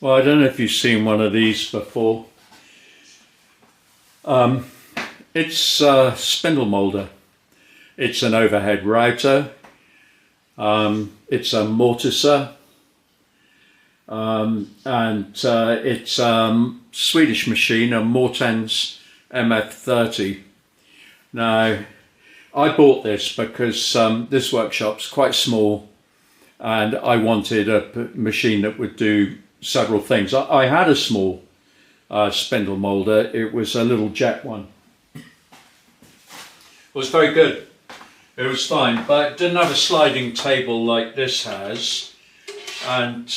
Well, I don't know if you've seen one of these before. It's a spindle molder. It's an overhead router. It's a mortiser. And it's a Swedish machine, a Mortens MF30. Now, I bought this because this workshop's quite small and I wanted a machine that would do several things. I had a small spindle molder. It was a little jet one. It was very good. It was fine, but it didn't have a sliding table like this has. And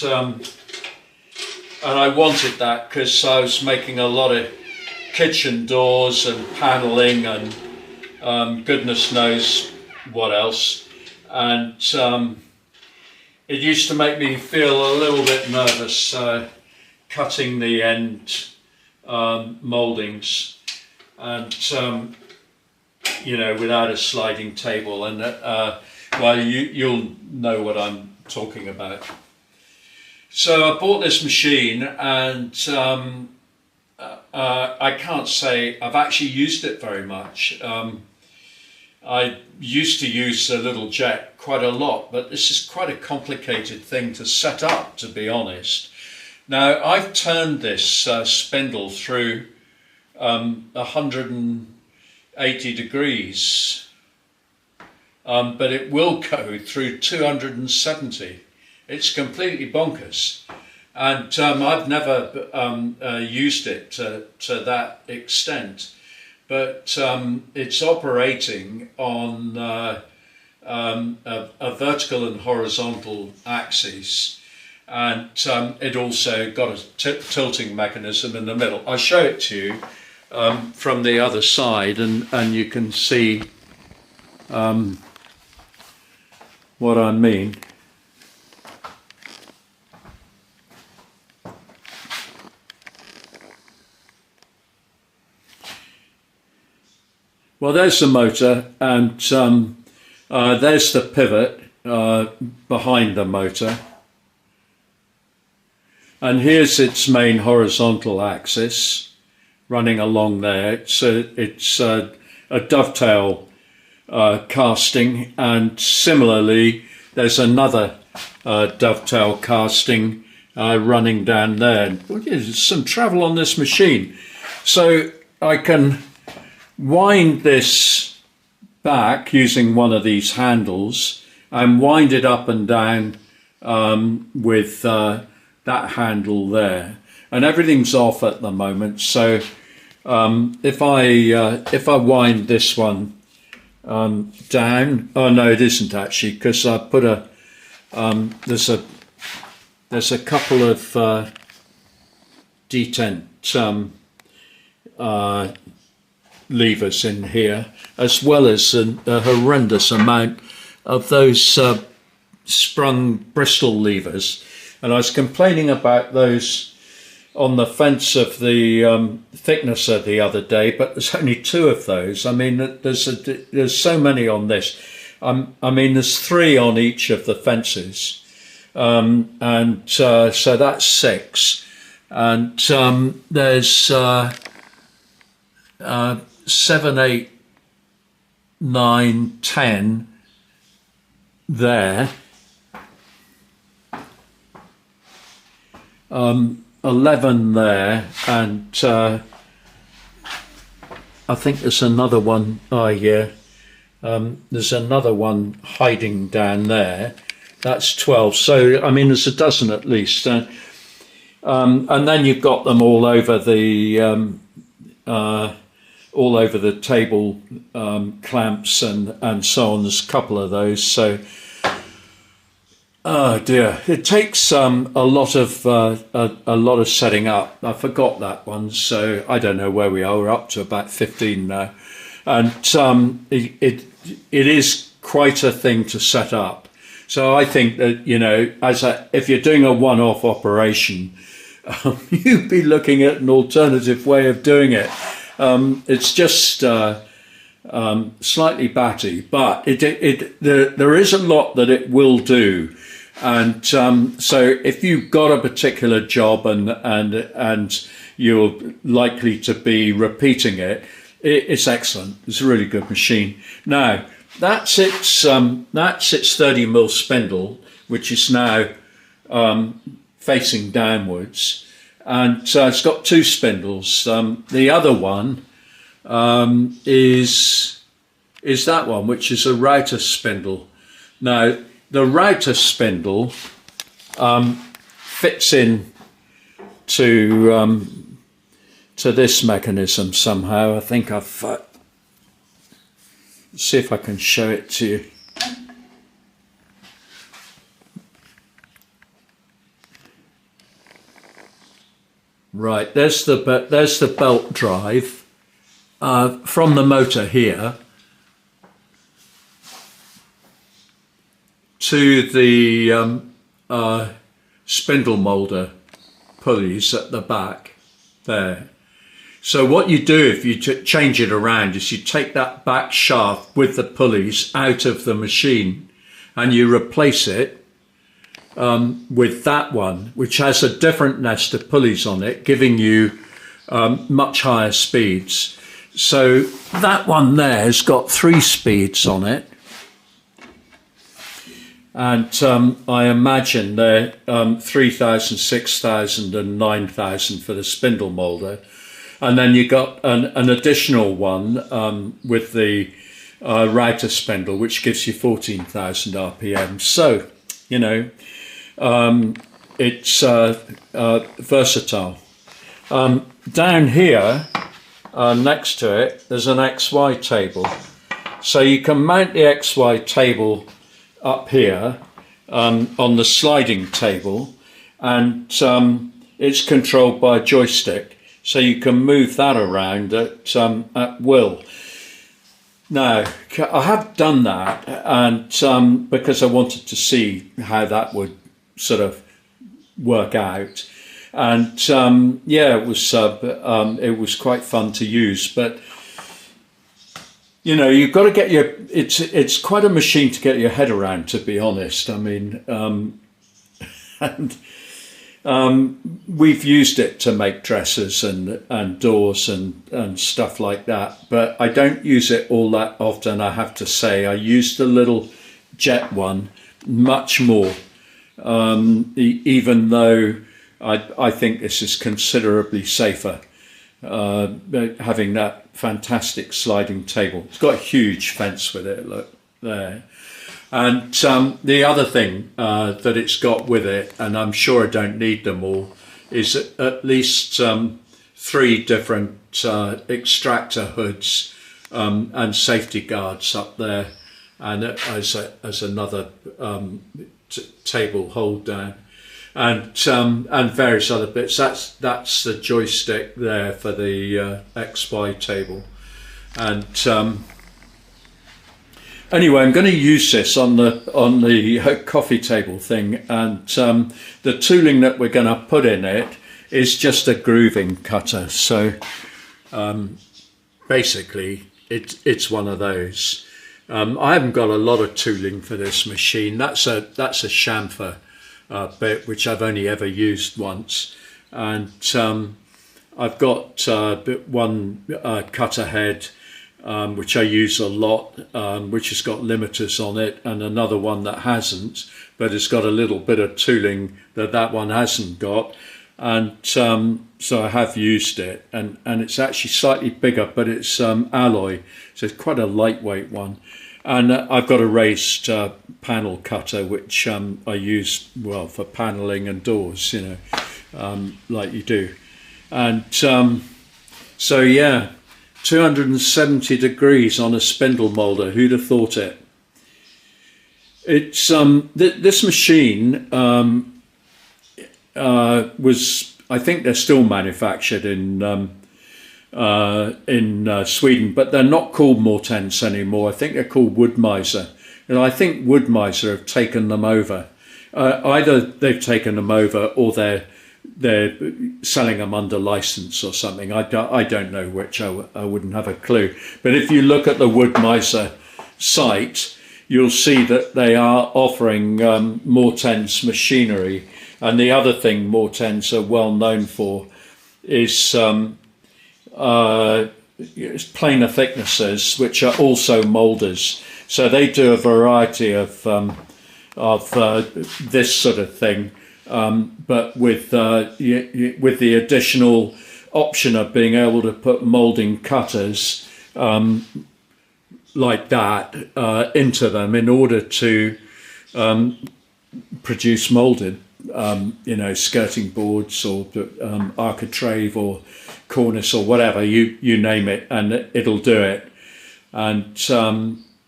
I wanted that because I was making a lot of kitchen doors and paneling and goodness knows what else. And it used to make me feel a little bit nervous cutting the end mouldings and you know, without a sliding table. And well, you'll know what I'm talking about. So I bought this machine and I can't say I've actually used it very much. I used to use a little jet quite a lot, but this is quite a complicated thing to set up, to be honest. Now, I've turned this spindle through 180 degrees, but it will go through 270. It's completely bonkers. And I've never used it to that extent. But it's operating on a vertical and horizontal axis, and it also got a tilting mechanism in the middle. I'll show it to you from the other side, and you can see what I mean. Well, there's the motor, and there's the pivot behind the motor. And here's its main horizontal axis running along there. It's a dovetail casting, and similarly, there's another dovetail casting running down there. Well, there's some travel on this machine. So I can wind this back using one of these handles and wind it up and down with that handle there, and everything's off at the moment. So if I wind this one down, oh no, it isn't actually, because I put a there's a couple of detent levers in here, as well as a horrendous amount of those sprung Bristol levers. And I was complaining about those on the fence of the thicknesser the other day, but there's only 2 of those. I mean, there's so many on this. I mean, there's 3 on each of the fences, and so that's 6. And there's 7, 8, 9, 10 there, 11 there, and I think there's another one. Oh yeah, there's another one hiding down there. That's 12. So I mean, there's a dozen at least, and then you've got them all over the table clamps and so on. There's a couple of those. So, oh dear, it takes a lot of setting up. I forgot that one, so I don't know where we are. We're up to about 15 now, and it is quite a thing to set up. So I think that, you know, if you're doing a one-off operation, you'd be looking at an alternative way of doing it. It's just slightly batty, but there is a lot that it will do, And so if you've got a particular job and you're likely to be repeating it, it's excellent. It's a really good machine. Now that's its 30mm spindle, which is now facing downwards, and it's got two spindles. The other one is that one, which is a router spindle. Now the router spindle fits in to this mechanism somehow. I think I've see if I can show it to you. Right, there's the belt drive from the motor here to the spindle moulder pulleys at the back there. So what you do if you change it around is you take that back shaft with the pulleys out of the machine and you replace it with that one, which has a different nest of pulleys on it, giving you much higher speeds. So that one there has got 3 speeds on it. And I imagine they're 3,000, 6,000 and 9,000 for the spindle moulder. And then you got an additional one with the router spindle, which gives you 14,000 RPM. So, you know, it's versatile. Down here, next to it, there's an XY table. So you can mount the XY table up here on the sliding table, and it's controlled by a joystick. So you can move that around at will. Now, I have done that, and because I wanted to see how that would sort of work out, and yeah, it was quite fun to use. But you know, you've got to get your it's quite a machine to get your head around, to be honest. I mean, and we've used it to make dressers and doors and stuff like that, but I don't use it all that often, I have to say. I use the little jet one much more, even though I think this is considerably safer, having that fantastic sliding table. It's got a huge fence with it, look there. And the other thing that it's got with it, and I'm sure I don't need them all, is at least 3 different extractor hoods and safety guards up there, and as another table hold down, and various other bits. That's the joystick there for the XY table, and anyway, I'm going to use this on the coffee table thing, and the tooling that we're going to put in it is just a grooving cutter. So basically, it's one of those. I haven't got a lot of tooling for this machine. That's a chamfer bit, which I've only ever used once, and I've got one cutter head, which I use a lot, which has got limiters on it, and another one that hasn't, but it's got a little bit of tooling that one hasn't got, and so I have used it, and it's actually slightly bigger, but it's alloy, so it's quite a lightweight one. And I've got a raised panel cutter, which I use, well, for paneling and doors, you know, like you do. And so yeah, 270 degrees on a spindle moulder. Who'd have thought it? It's this machine was, I think they're still manufactured in Sweden, but they're not called Mortens anymore. I think they're called Wood-Mizer, and I think Wood-Mizer have taken them over. Either they've taken them over, or they're selling them under license or something. I don't know which. I wouldn't have a clue. But if you look at the Wood-Mizer site, you'll see that they are offering Mortens machinery. And the other thing Mortens are well known for is planar thicknesses, which are also moulders. So they do a variety of this sort of thing, but with the additional option of being able to put moulding cutters like that into them in order to produce moulded, skirting boards or architrave or cornice or whatever, you name it, and it'll do it. And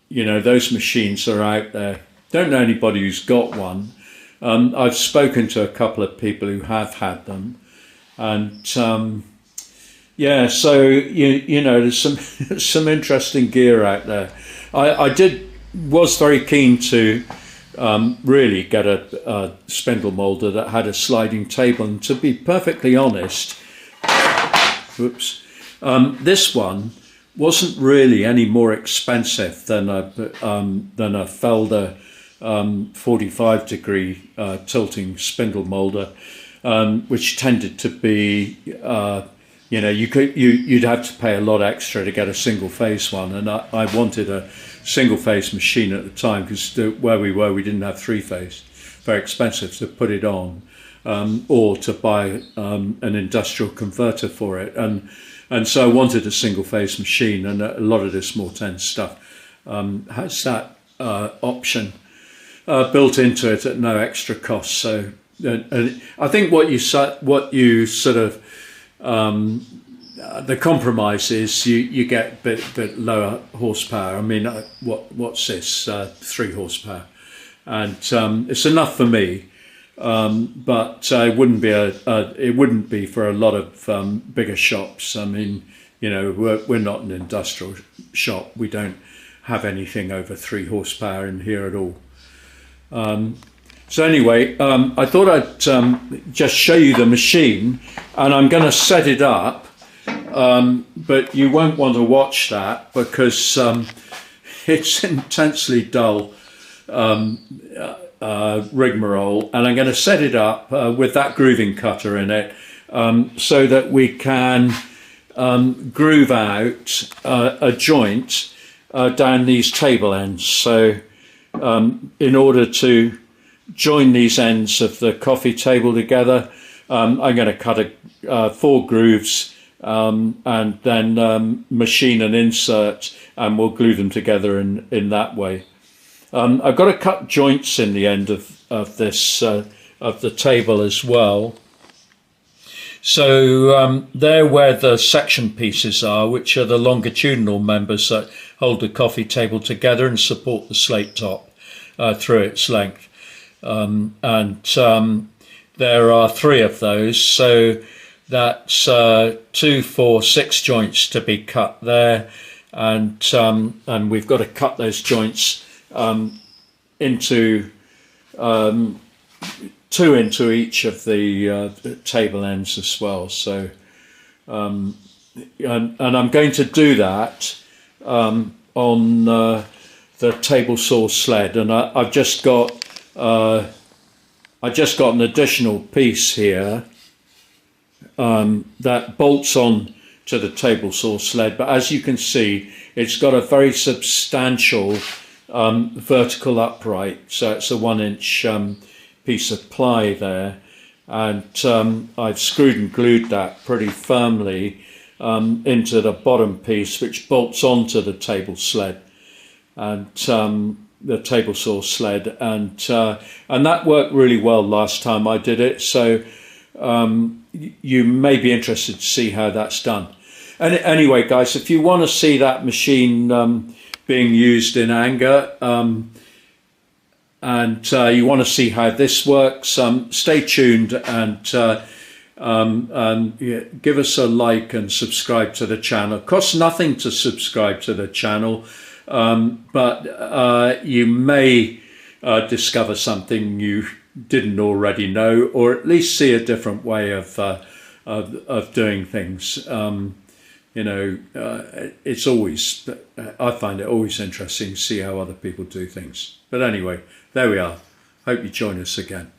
those machines are out there. Don't know anybody who's got one. I've spoken to a couple of people who have had them, and so there's some interesting gear out there. I was very keen to really get a spindle moulder that had a sliding table, and to be perfectly honest, this one wasn't really any more expensive than a Felder 45 degree tilting spindle moulder, which tended to be you'd have to pay a lot extra to get a single phase one, and I wanted a single phase machine at the time because where we were we didn't have three phase, very expensive to put it on, or to buy an industrial converter for it, and so I wanted a single phase machine, and a lot of this Mortens stuff has that option built into it at no extra cost. So I think what you sort of the compromise is you get a bit lower horsepower. I mean, what's this? 3 horsepower, and it's enough for me. But it wouldn't be for a lot of bigger shops. I mean, we're not an industrial shop. We don't have anything over 3 horsepower in here at all. So anyway, I thought I'd just show you the machine, and I'm going to set it up, but you won't want to watch that because it's intensely dull rigmarole, and I'm going to set it up with that grooving cutter in it, so that we can groove out a joint down these table ends. So in order to join these ends of the coffee table together, I'm going to cut 4 grooves and then machine and insert, and we'll glue them together in that way. I've got to cut joints in the end of this of the table as well. So they're where the section pieces are, which are the longitudinal members that hold the coffee table together and support the slate top through its length. There are 3 of those, so that's 2, 4, 6 joints to be cut there, and we've got to cut those joints into 2 into each of the table ends as well. So and I'm going to do that on the table saw sled, and I've just got an additional piece here that bolts on to the table saw sled, but as you can see, it's got a very substantial vertical upright, so it's a 1-inch piece of ply there, and I've screwed and glued that pretty firmly into the bottom piece, which bolts onto the table sled and the table saw sled, and that worked really well last time I did it. So you may be interested to see how that's done. And anyway, guys, if you want to see that machine being used in anger, and you want to see how this works, stay tuned and give us a like and subscribe to the channel. It costs nothing to subscribe to the channel, but you may discover something you didn't already know, or at least see a different way of doing things. It's always, I find it always interesting to see how other people do things. But anyway, there we are. Hope you join us again.